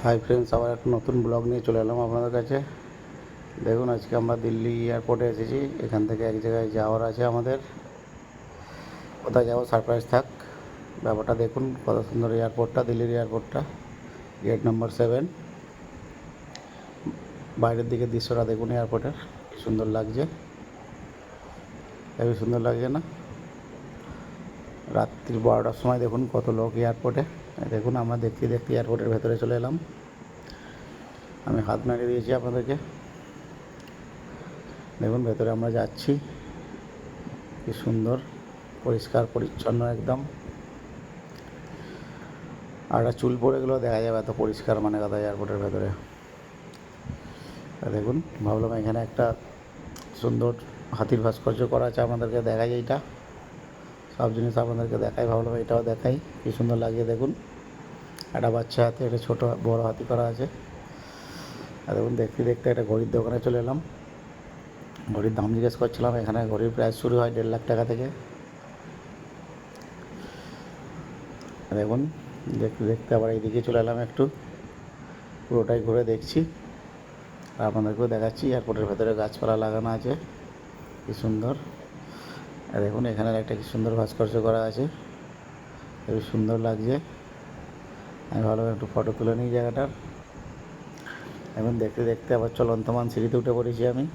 Hi friends, আবার একটা নতুন ব্লগ নিয়ে চলে এলাম আপনাদের কাছে। দেখুন, আজকে আমরা দিল্লি এয়ারপোর্টে এসেছি। এখান থেকে এক জায়গায় যাওয়ার আছে আমাদের। কোথায় যাবো সারপ্রাইজ থাক। ব্যাপারটা দেখুন, কত সুন্দর এয়ারপোর্টটা, দিল্লির এয়ারপোর্টটা, গেট নম্বর 7। বাইরের দিকে দৃশ্যটা দেখুন এয়ারপোর্টের, কি সুন্দর লাগছে, খুবই সুন্দর লাগছে না? রাত্রি 12টার সময় দেখুন কত লোক এয়ারপোর্টে। দেখুন, আমরা দেখতে দেখতে এয়ারপোর্টের ভেতরে চলে এলাম। আমি হাত নাড়িয়ে দিয়েছি আপনাদেরকে। দেখুন, ভেতরে আমরা যাচ্ছি, কি সুন্দর, পরিষ্কার পরিচ্ছন্ন একদম। আর একটা চুল পড়ে গেলেও দেখা যাবে, এত পরিষ্কার মানে কথা এয়ারপোর্টের ভেতরে। দেখুন, ভাবলাম এখানে একটা সুন্দর হাতির ভাস্কর্য করা আছে, আপনাদেরকে দেখাই। এইটা সব জিনিস আপনাদেরকে দেখাই, ভাবলাম এটাও দেখাই, কি সুন্দর লাগে। দেখুন, একটা বাচ্চা হাতি, একটা ছোটো বড় হাতি করা আছে। আর দেখুন, দেখতে দেখতে একটা ঘড়ির দোকানে চলে এলাম। ঘড়ির দাম জিজ্ঞেস করছিলাম। এখানে ঘড়ির প্রাইস শুরু হয় 1.5 লাখ টাকা থেকে। দেখুন, দেখতে দেখতে আবার এইদিকে চলে এলাম একটু, পুরোটাই ঘুরে দেখছি আর আপনাদেরকেও দেখাচ্ছি। এয়ারপোর্টের ভেতরে গাছপালা লাগানো আছে, কি সুন্দর। আর দেখুন, এখানে একটা কি সুন্দর ভাস্কর্য করা আছে, খুবই সুন্দর লাগছে। আমি ভালো একটু ফটো তুলে নিই জায়গাটার। এখন দেখতে দেখতে আবার চলন্তমান সিঁড়িতে উঠে পড়েছি আমি।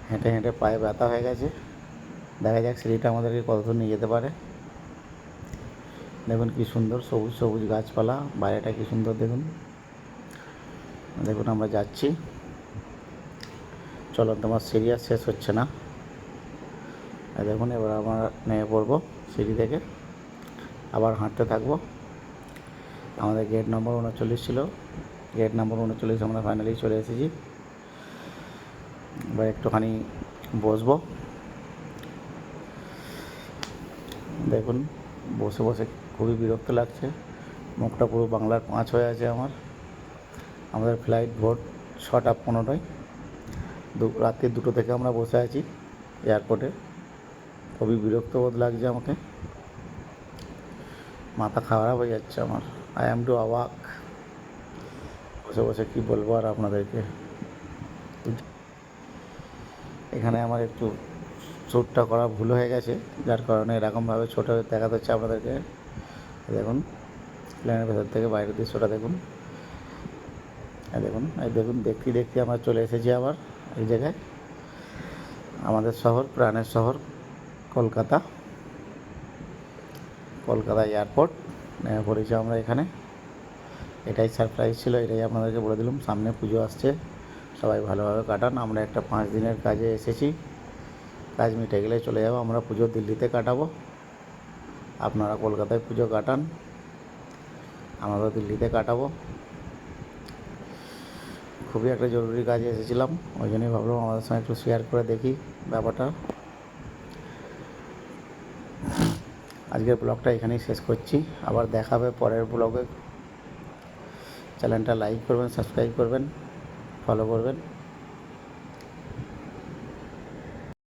হেঁটে হেঁটে পায়ে ব্যথা হয়ে গেছে। দেখা যাক সিঁড়িটা আমাদেরকে কতদূর নিয়ে যেতে পারে। দেখুন, কি সুন্দর সবুজ সবুজ গাছপালা, বাইরেটা কি সুন্দর দেখুন। দেখুন, আমরা যাচ্ছি। চলন্তমান সিঁড়ি আর শেষ হচ্ছে না। দেখুন, এবার আমরা নেমে পড়বো সিঁড়ি থেকে, আবার হাঁটতে থাকবো। আমাদের গেট নম্বর 39 ছিল। গেট নম্বর 39 আমরা ফাইনালি চলে এসেছি। এবার একটুখানি বসবো। দেখুন, বসে বসে খুবই বিরক্ত লাগছে, মুখটা পুরো বাংলার 5 হয়ে আছে আমার। আমাদের ফ্লাইট ভোর 6টা 15টায়। রাত্রি 2টো থেকে আমরা বসে আছি এয়ারপোর্টে। খুবই বিরক্ত বোধ লাগছে আমাকে, মাথা খারাপ হয়ে যাচ্ছে আমার। আই অ্যাম টু অবাক। বসে বসে কী বলবো আর আপনাদেরকে। এখানে আমার একটু শ্যুটটা করা ভুল হয়ে গেছে, যার কারণে এরকমভাবে ছোটো দেখাতে হচ্ছে আপনাদেরকে। দেখুন, প্লেনের ভেতর থেকে বাইরের দৃশ্যটা দেখুন। দেখুন, দেখুন, দেখতে দেখতে আমরা চলে এসেছি আবার এই জায়গায়, আমাদের শহর, প্রাণের শহর কলকাতা। কলকাতা এয়ারপোর্ট নেমে পড়েছি আমরা এখানে। এটাই সারপ্রাইজ ছিল, এটাই আপনাদেরকে বলে দিলাম। সামনে পুজো আসছে, সবাই ভালোভাবে কাটান। আমরা একটা 5 দিনের কাজে এসেছি, কাজ মিটে গেলে চলে যাবো। আমরা পুজো দিল্লিতে কাটাবো, আপনারা কলকাতায় পুজো কাটান, আমরাও দিল্লিতে কাটাবো। খুবই একটা জরুরি কাজে এসেছিলাম, ওই জন্যই ভাবলাম আমাদের সঙ্গে একটু শেয়ার করে দেখি ব্যাপারটা। আজকের ব্লগটা এখানেই শেষ করছি, আবার দেখা হবে পরের ব্লগে। চ্যানেলটা লাইক করবেন, সাবস্ক্রাইব করবেন, ফলো করবেন।